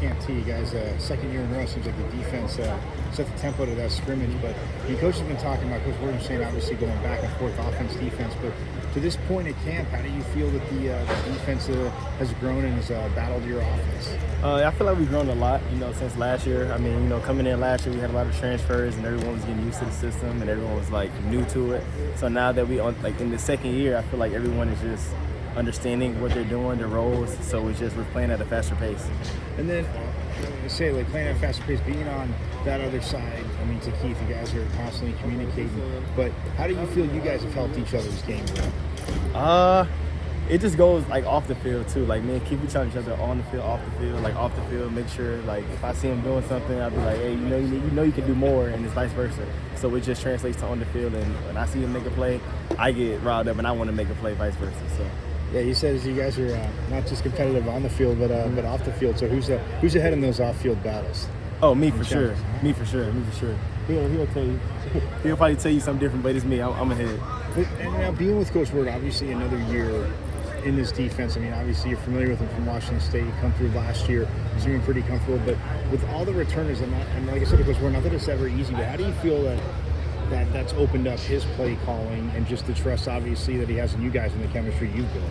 Camp T, you guys, second year in a row, seems like the defense set the tempo to that scrimmage. But the coach has been talking about, Coach Williams saying, obviously going back and forth, offense, defense. But to this point at camp, how do you feel that the defense has grown and has battled your offense? I feel like we've grown a lot, since last year. I mean, coming in last year, we had a lot of transfers, and everyone was getting used to the system, and everyone was like new to it. So now that we in the second year, I feel like everyone is just understanding what they're doing, their roles. So we're playing at a faster pace. And then, say, like playing at a faster pace, being on that other side, I mean, to Keith, you guys are constantly communicating. But how do you feel you guys have helped each other's game grow? It just goes like off the field too. Like me and Keith, we challenge each other on the field, off the field, like off the field. Make sure, like if I see him doing something, I'll be like, hey, you can do more, and it's vice versa. So it just translates to on the field, and when I see him make a play, I get riled up, and I want to make a play, vice versa. So. Yeah, you said you guys are not just competitive on the field, but off the field. So who's ahead in those off-field battles? Oh, me for sure. Me for sure. He'll tell you. He'll probably tell you something different, but it's me. I'm ahead. And now being with Coach Ward, obviously another year in this defense. I mean, obviously you're familiar with him from Washington State. You come through last year. He's doing pretty comfortable. But with all the returners, and like I said, Coach Ward, not that it's ever easy, but how do you feel that's opened up his play calling and just the trust, obviously, that he has in you guys and the chemistry you've built?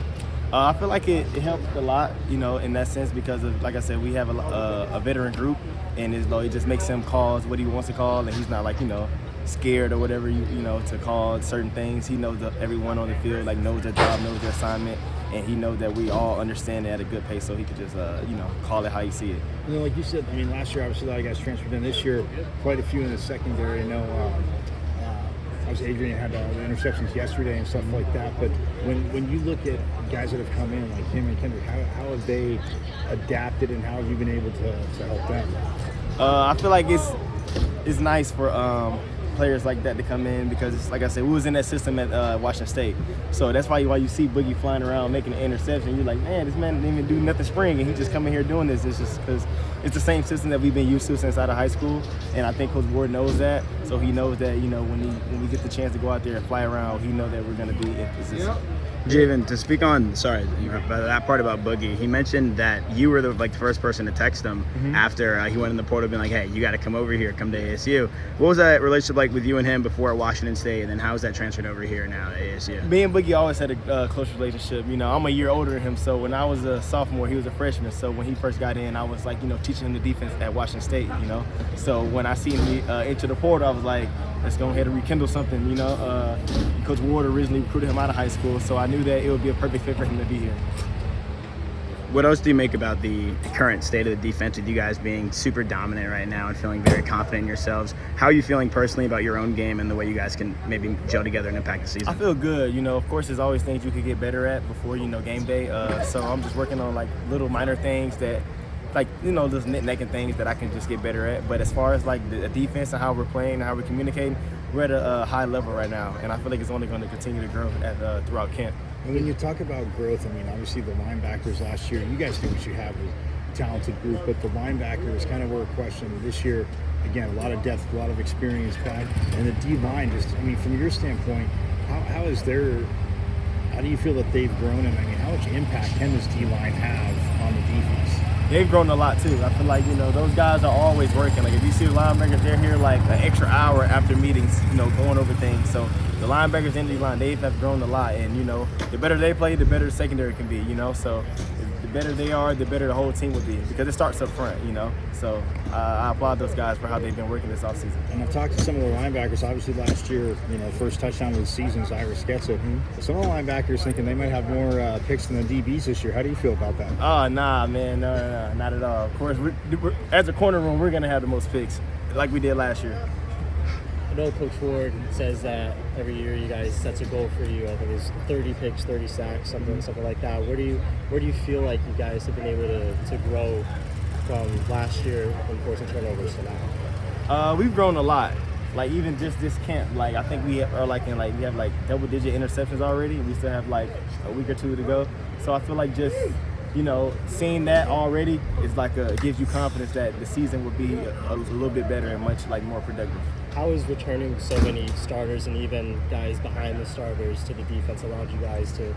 I feel like it helped a lot, in that sense, because of, like I said, we have a veteran group, and it just makes him call what he wants to call, and he's not like, scared or whatever, to call certain things. He knows that everyone on the field knows their job, knows their assignment, and he knows that we all understand it at a good pace, so he could just, call it how you see it. Like you said, I mean, last year, obviously, a lot of guys transferred in. This year, quite a few in the secondary. I know obviously Adrian had the interceptions yesterday and stuff like that, but when you look at guys that have come in, like him and Kendrick, how have they adapted, and how have you been able to help them? I feel like it's nice for players like that to come in, because it's, like I said, we was in that system at Washington State, so that's why you see Boogie flying around making an interception. You're like, man, this man didn't even do nothing spring, and he just coming here doing this. It's just because it's the same system that we've been used to since out of high school, and I think Coach Ward knows that. So he knows that when we get the chance to go out there and fly around, he knows that we're going to be in position. Yeah. Javan, to speak on, that part about Boogie, he mentioned that you were the first person to text him after he went in the portal, being like, hey, you got to come over here, come to ASU. What was that relationship like with you and him before at Washington State, and then how is that transferred over here now at ASU? Me and Boogie always had a close relationship. I'm a year older than him, so when I was a sophomore, he was a freshman. So when he first got in, I was teaching him the defense at Washington State, So when I seen him enter the portal, I was like, let's go ahead and rekindle something, Coach Ward originally recruited him out of high school, so I knew that it would be a perfect fit for him to be here. What else do you make about the current state of the defense, with you guys being super dominant right now and feeling very confident in yourselves? How are you feeling personally about your own game and the way you guys can maybe gel together and impact the season? I feel good. Of course, there's always things you could get better at before, game day. So I'm just working on little minor things that, those nitpicking things that I can just get better at. But as far as the defense and how we're playing and how we're communicating, we're at a high level right now, and I feel like it's only going to continue to grow throughout camp. And when you talk about growth, I mean, obviously the linebackers last year, you guys knew what you had with a talented group, but the linebackers kind of were a question. This year, again, a lot of depth, a lot of experience back, and the D-line just, I mean, from your standpoint, how do you feel that they've grown, and I mean, how much impact can this D-line have on the defense? They've grown a lot too. I feel like, those guys are always working. If you see the linebackers, they're here an extra hour after meetings, going over things. So the linebackers in the line, they have grown a lot. And, the better they play, the better the secondary can be, So the better they are, the better the whole team will be, because it starts up front, So I applaud those guys for how they've been working this offseason. And I've talked to some of the linebackers. Obviously last year, first touchdown of the season is Ira Sketsa. Some of the linebackers thinking they might have more picks than the DBs this year. How do you feel about that? Oh, nah, man. No, not at all. Of course, as a corner room, we're going to have the most picks, like we did last year. I know Coach Ward says that every year you guys sets a goal for you. I think it's 30 picks, 30 sacks, something like that. Where do you feel like you guys have been able to grow from last year and forcing turnovers to now? We've grown a lot. Even just this camp, I think we are we have double-digit interceptions already. We still have a week or two to go. So I feel like just seeing that already is it gives you confidence that the season will be a little bit better and much more productive. How is returning so many starters and even guys behind the starters to the defense allowed you guys to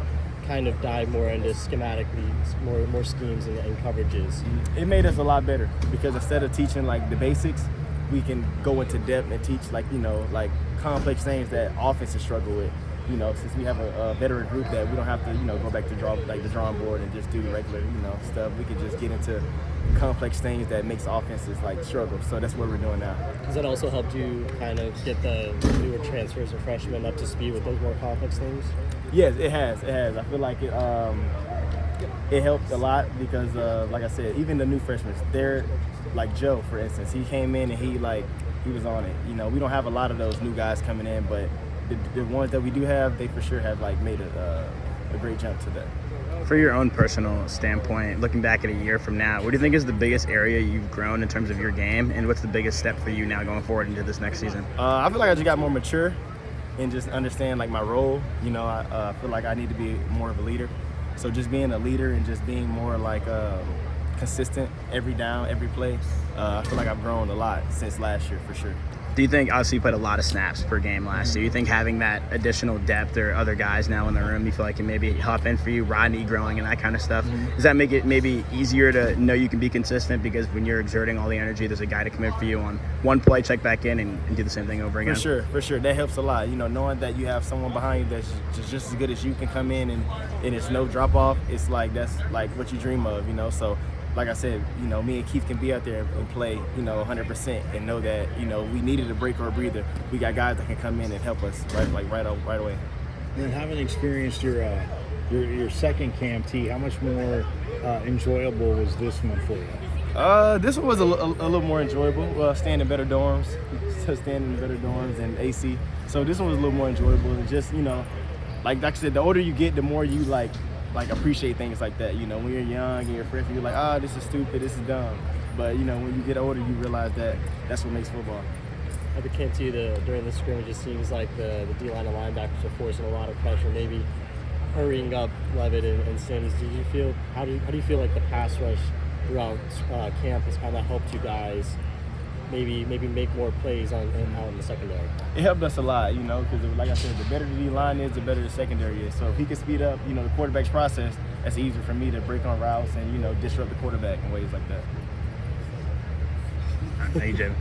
kind of dive more into schematically, more schemes and coverages? It made us a lot better because instead of teaching like the basics, we can go into depth and teach like like complex things that offenses struggle with. Since we have a veteran group that we don't have to go back to the drawing board and just do the regular stuff. We can just get into complex things that makes offenses like struggle. So that's what we're doing now. Has that also helped you kind of get the newer transfers and freshmen up to speed with those more complex things? Yes, it has. I feel like it helped a lot because, like I said, even the new freshmen, they're like Joe, for instance. He came in and he was on it. We don't have a lot of those new guys coming in, but the ones that we do have, they for sure have like made a great jump to that. For your own personal standpoint, looking back at a year from now, what do you think is the biggest area you've grown in terms of your game, and what's the biggest step for you now going forward into this next season? I feel like I just got more mature and just understand like my role. I feel like I need to be more of a leader. So just being a leader and just being more like consistent every down, every play. I feel like I've grown a lot since last year for sure. Do you think, obviously you played a lot of snaps per game last year, you think having that additional depth or other guys now in the room you feel like can maybe hop in for you, Rodney growing and that kind of stuff, does that make it maybe easier to know you can be consistent because when you're exerting all the energy, there's a guy to come in for you on one play, check back in and do the same thing over again? For sure. That helps a lot. Knowing that you have someone behind you that's just as good as you can come in and it's no drop off, it's like that's like what you dream of, So like I said, me and Keith can be out there and play, 100% and know that, we needed a break or a breather. We got guys that can come in and help us right away. And then having experienced your second camp, T, how much more enjoyable was this one for you? This one was a little more enjoyable. Staying in better dorms, and AC. So this one was a little more enjoyable. And just, like I said, the older you get, the more you like appreciate things like that. When you're young and you're freshman, you're like, this is stupid, this is dumb. But when you get older, you realize that that's what makes football. At the camp too, during the scrimmage, it seems like the D-line and linebackers are forcing a lot of pressure, maybe hurrying up Levitt and Sims. How do you feel like the pass rush throughout camp has kind of helped you guys maybe make more plays out in the secondary? It helped us a lot, because like I said, the better the D-line is, the better the secondary is. So if he can speed up, the quarterback's process, that's easier for me to break on routes and, disrupt the quarterback in ways like that. All right, thank you, Javan.